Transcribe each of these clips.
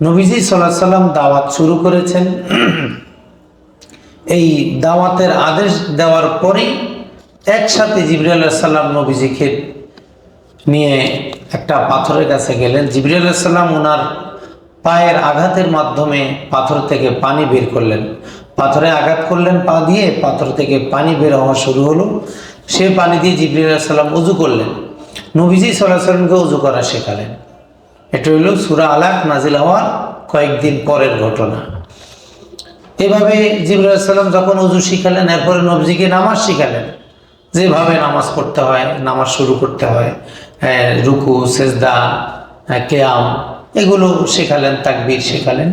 নবীজি সাল্লাল্লাহু আলাইহি সাল্লাম দাওয়াত শুরু করেছেন। এই দাওয়াতের আদেশ দেওয়ার পরেই একসাথে জিবরাইল আলাইহিস সালাম নবীজিকে নিয়ে একটা পাথরের কাছে গেলেন। জিবরাইল আলাইহিস সালাম ওনার পায়ের আঘাতের মাধ্যমে পাথর থেকে পানি বের করলেন। পাথরে আঘাত করলেন পা দিয়ে, পাথর থেকে পানি বের হওয়া শুরু হলো। সে পানি দিয়ে জিবরাইল আলাইহিস সালাম উযু করলেন। নবীজি সাল্লাল্লাহু আলাইহি সাল্লামকে উযু করা শেখালেন। এটা হইল সূরা আলাক নাজিল হওয়ার কয়েকদিন পরের ঘটনা। এভাবে জিবরাইল আলাইহিস সালাম যখন উযু শিখালেন, এরপরে নবীজিকে নামাজ শিখালেন, যেভাবে নামাজ পড়তে হয়, নামাজ শুরু করতে হয়, রুকু, সেজদা, কিয়াম, এগুলো শেখালেন, তাকবীর শেখালেন।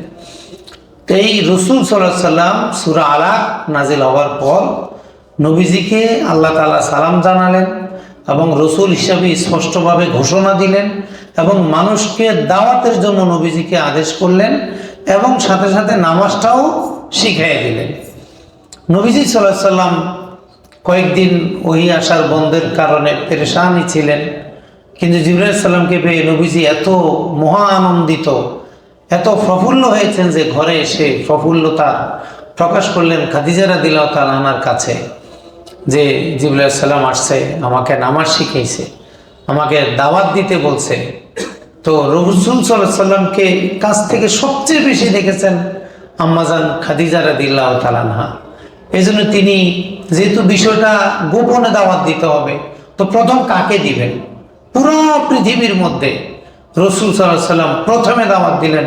এই রাসূল সাল্লাল্লাহু আলাইহি সাল্লাম সূরা আলাক নাজিল হওয়ার পর নবীজিকে আল্লাহ তাআলা সালাম জানালেন এবং রাসূল হিসাবে স্পষ্টভাবে ঘোষণা দিলেন এবং মানুষকে দাওয়াতের জন্য নবীজিকে আদেশ করলেন এবং সাথে সাথে নামাজটাও শিখিয়ে দিলেন। নবীজি সাল্লাল্লাহু আলাইহি সাল্লাম কয়েকদিন ওহী আসার বন্ধের কারণে পেরেশানি ছিলেন, কিন্তু জিবরাইল আলাইহিস সালামকে পেয়ে নবীজি এত মহা আনন্দিত, এত প্রফুল্ল হয়েছেন যে ঘরে এসে প্রফুল্লতা প্রকাশ করলেন খাদিজা রাদিয়াল্লাহু তাআলা আনহার কাছে, যে জিবরাইল আলাইহিস সালাম আসছে, আমাকে নামাজ শিখাইছে, আমাকে দাওয়াত দিতে বলছে। তো রাসূল সাল্লাল্লাহু আলাইহি সাল্লামকে কাছ থেকে সবচেয়ে বেশি দেখেছেন আম্মাজান খাদিজা রাদিয়াল্লাহু তাআলা আনহা। এই জন্য তিনি, যেহেতু বিষয়টা গোপনে দাওয়াত দিতে হবে, তো প্রথম কাকে দিবেন? পুরো পৃথিবীর মধ্যে রাসূল সাল্লাল্লাহু আলাইহি সাল্লাম প্রথমে দাওয়াত দিলেন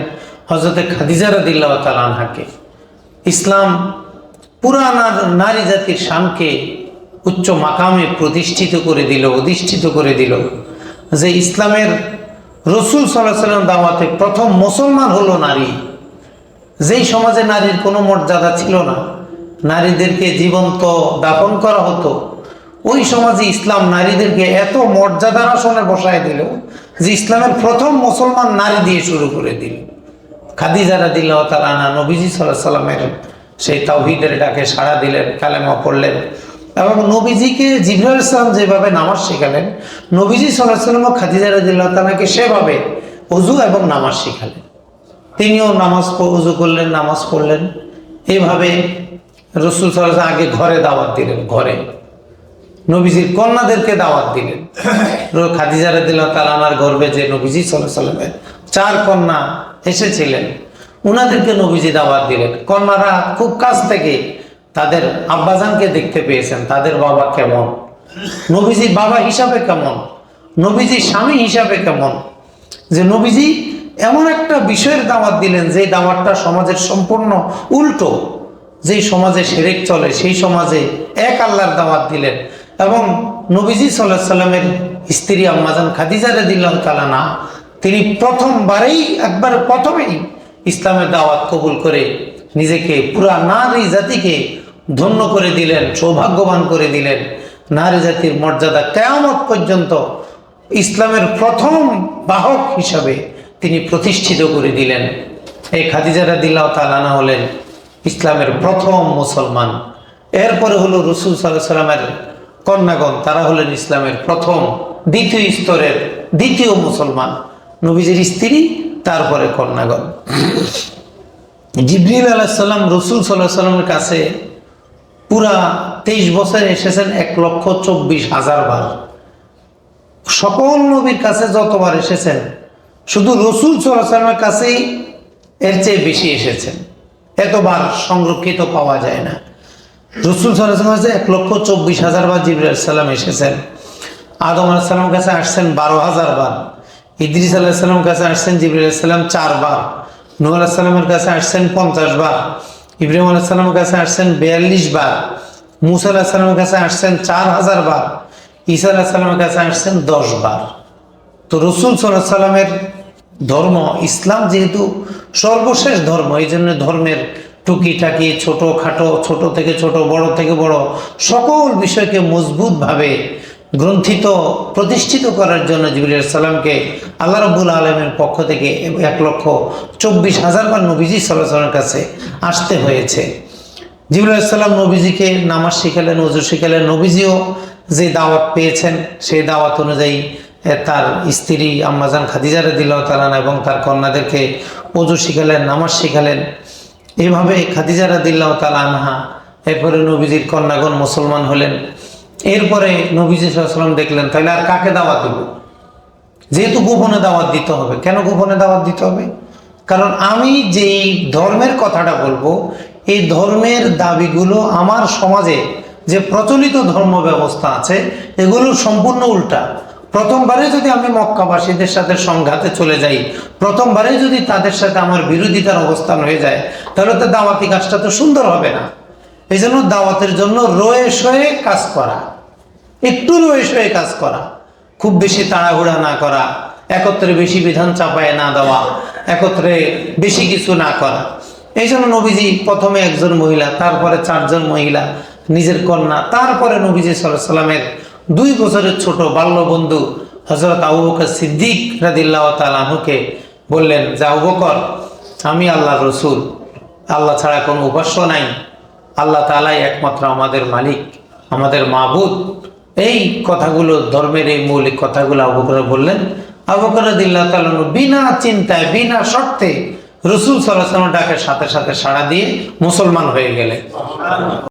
হযরতে খাদিজা রাদিয়াল্লাহু তাআলা আনহাকে। ইসলাম পুরানার নারী জাতির শানকে উচ্চ মাকামে প্রতিষ্ঠিত করে দিল, অধিষ্ঠিত করে দিল, যে ইসলামের রাসূল সাল্লাল্লাহু আলাইহি সাল্লাম দাওয়াতে প্রথম মুসলমান হলো নারী। যেই সমাজে নারীর কোনো মর্যাদা ছিল না, নারীদেরকে জীবন্ত দাফন করা হতো, ওই সমাজে ইসলাম নারীদেরকে এত মর্যাদার আসনে বসায় দিল যে ইসলামের প্রথম মুসলমান নারী দিয়ে শুরু করে দিল। খাদিজা রাদিয়াল্লাহু তাআলা আনহা নবীজি সাল্লাল্লাহু আলাইহি সাল্লামের সেই তাওহীদের ডাকে সাড়া দিলেন, কালেমা পড়লেন এবং নবীজিকে জিবরাইল আলাইহিস সালাম যেভাবে নামাজ শেখালেন, নবীজি সাল্লাল্লাহু আলাইহি সাল্লাম খাদিজা রাদিয়াল্লাহু তাআলাকে সেভাবে ওযু এবং নামাজ শেখালেন। তিনিও ওযু করলেন, নামাজ পড়লেন। এইভাবে রাসূল সাল্লাল্লাহু আলাইহি সাল্লাম আগে ঘরে দাওয়াত দিলেন, ঘরে নবীজির কন্যাদেরকে দাওয়াত দিলেন। খাদিজা রাদিয়াল্লাহু তাআলা আনহার গর্ভে যে নবীজি সাল্লাল্লাহু আলাইহি সাল্লামের 4 কন্যা এসেছিলেন, উনাদেরকে নবীজি দাওয়াত দিলেন। কন্যারা খুব কাছ থেকে তাদের আব্বাজানকে দেখতে পেয়েছেন, তাদের বাবা কেমন, নবীজি বাবা হিসাবে কেমন, নবীজি স্বামী হিসাবে কেমন। যে নবীজি এমন একটা বিষয়ের দাওয়াত দিলেন যে দাওয়াতটা সমাজের সম্পূর্ণ উল্টো। যেই সমাজে শিরক চলে সেই সমাজে এক আল্লাহর দাওয়াত দিলেন এবং নবীজি সাল্লাল্লাহু আলাইহি সাল্লামের স্ত্রী আম্মাজান খাদিজা রাদিয়াল্লাহু তাআলা আনহা, তিনি প্রথমেই ইসলামের দাওয়াত কবুল করে নিজেকে পুরা নারী জাতিকে ধন্য করে দিলেন, সৌভাগ্যবান করে দিলেন। নারী জাতির মর্যাদা কিয়ামত পর্যন্ত ইসলামের প্রথম বাহক হিসাবে তিনি প্রতিষ্ঠিত করে দিলেন। এই খাদিজা রাদিয়াল্লাহু তাআলা আনহা হলেন ইসলামের প্রথম মুসলমান। এরপরে হলো রাসূল সাল্লাল্লাহু আলাইহি সাল্লামের কন্যাগণ, তারা হলেন ইসলামের প্রথম দ্বিতীয় স্তরের দ্বিতীয় মুসলমান, নবীজির স্ত্রী, তারপরে কন্যাগণ। জিবরিল আলাইহিস সালাম রাসূল সাল্লাল্লাহু আলাইহি সাল্লামের কাছে পুরা 23 বছর এসেছেন 1,24,000 বার। সকল নবীর কাছে যতবার এসেছেন, শুধু রাসূল সাল্লাল্লাহু আলাইহি সাল্লামের কাছেই এর চেয়ে বেশি এসেছেন। এতবার সংরক্ষিত পাওয়া যায় না। রাসূল সাল্লাল্লাহু আলাইহি ওয়াসাল্লাম 1,24,000 বার জিবরাইল আলাইহিস সালাম এসেছেন। আদম আলাইহিস সালামের কাছে আসছেন 12,000 বার। ইদ্রিস আলাইহিস সালামের কাছে আসছেন জিবরাইল আলাইহিস সালাম 4 বার। নূহ আলাইহিস সালামের কাছে আসছেন 50 বার। ইব্রাহিম আলাইহিস সালামের কাছে আসছেন 42 বার। মূসা আলাইহিস সালামের কাছে আসছেন 4000 বার। ঈসা আলাইহিস সালামের কাছে আসছেন 10 বার। তো রাসূল সাল্লাল্লাহু আলাইহি সাল্লামের ধর্ম ইসলাম যেহেতু সর্বশেষ ধর্ম, এই জন্য ধর্মের টুকিটাকি, ছোটোখাটো, ছোট থেকে ছোট, বড় থেকে বড় সকল বিষয়কে মজবুতভাবে গ্রন্থিত প্রতিষ্ঠিত করার জন্য জিবরাইল আলাইহিস সালামকে আল্লাহ রাব্বুল আলামিনের পক্ষ থেকে 1,24,000 বার নবীজি সাল্লাল্লাহু আলাইহি ওয়াসাল্লামের কাছে আসতে হয়েছে। জিবরাইল আলাইহিস সালাম নবীজিকে নামাজ শিখালেন, ওযু শিখালেন। নবীজিও যে দাওয়াত পেয়েছেন সেই দাওয়াত অনুযায়ী তার স্ত্রী আম্মাজান খাদিজা রাদিয়াল্লাহু তাআলা আনহা এবং তার কন্যাদেরকে ওযু শিখালেন, নামাজ শিখালেন। এইভাবে খাদিজা রাদিয়াল্লাহু তাআলা আনহা, এরপরে নবীজির কন্যাগণ মুসলমান হলেন। এরপরে নবীজি সাল্লাল্লাহু আলাইহি ওয়াসাল্লাম দেখলেন তাহলে আর কাকে দাওয়াত দিব, যেহেতু গোপনে দাওয়াত দিতে হবে। কেন গোপনে দাওয়াত দিতে হবে? কারণ আমি যেই ধর্মের কথাটা বলবো, এই ধর্মের দাবিগুলো আমার সমাজে যে প্রচলিত ধর্ম ব্যবস্থা আছে এগুলো সম্পূর্ণ উল্টা। প্রথমবারে যদি আমি মক্কাবাসীদের সাথে সংঘাতে চলে যাই, প্রথমবারে যদি তাদের সাথে আমার বিরোধিতার অবস্থান হয়ে যায়, তাহলে তো দাওয়াতি কাজটা তো সুন্দর হবে না। এই জন্য দাওয়াতের জন্য রয়ে সয়ে কাজ করা, একটু রয়ে সয়ে কাজ করা, খুব বেশি তাড়াহুড়া না করা, একত্রে বেশি বিধান চাপায় না দেওয়া, একত্রে বেশি কিছু না করা। এই জন্য নবীজি প্রথমে একজন মহিলা, তারপরে 4 জন মহিলা, নিজের কন্যা, তারপরে নবীজি সাল্লাল্লাহু আলাইহি ওয়াসাল্লামের 2 বছরের ছোট বাল্যবন্ধু হযরত আবু বকর সিদ্দিক রাদিয়াল্লাহু তাআলা আনহুকে বললেন যে, আবু বকর, আমি আল্লাহর রাসূল, আল্লাহ ছাড়া কোনো উপাস্য নাই, আল্লাহ তাআলাই একমাত্র আমাদের মালিক, আমাদের মাবুদ। এই কথাগুলো, ধর্মের এই মৌলিক কথাগুলো আবু বকর বললেন। আবু বকর রাদিয়াল্লাহু তাআলা বিনা চিন্তায়, বিনা শর্তে রাসূল সাল্লাল্লাহু আলাইহি ওয়াসাল্লামের ডাকের সাথে সাথে সাড়া দিয়ে মুসলমান হয়ে গেলেন।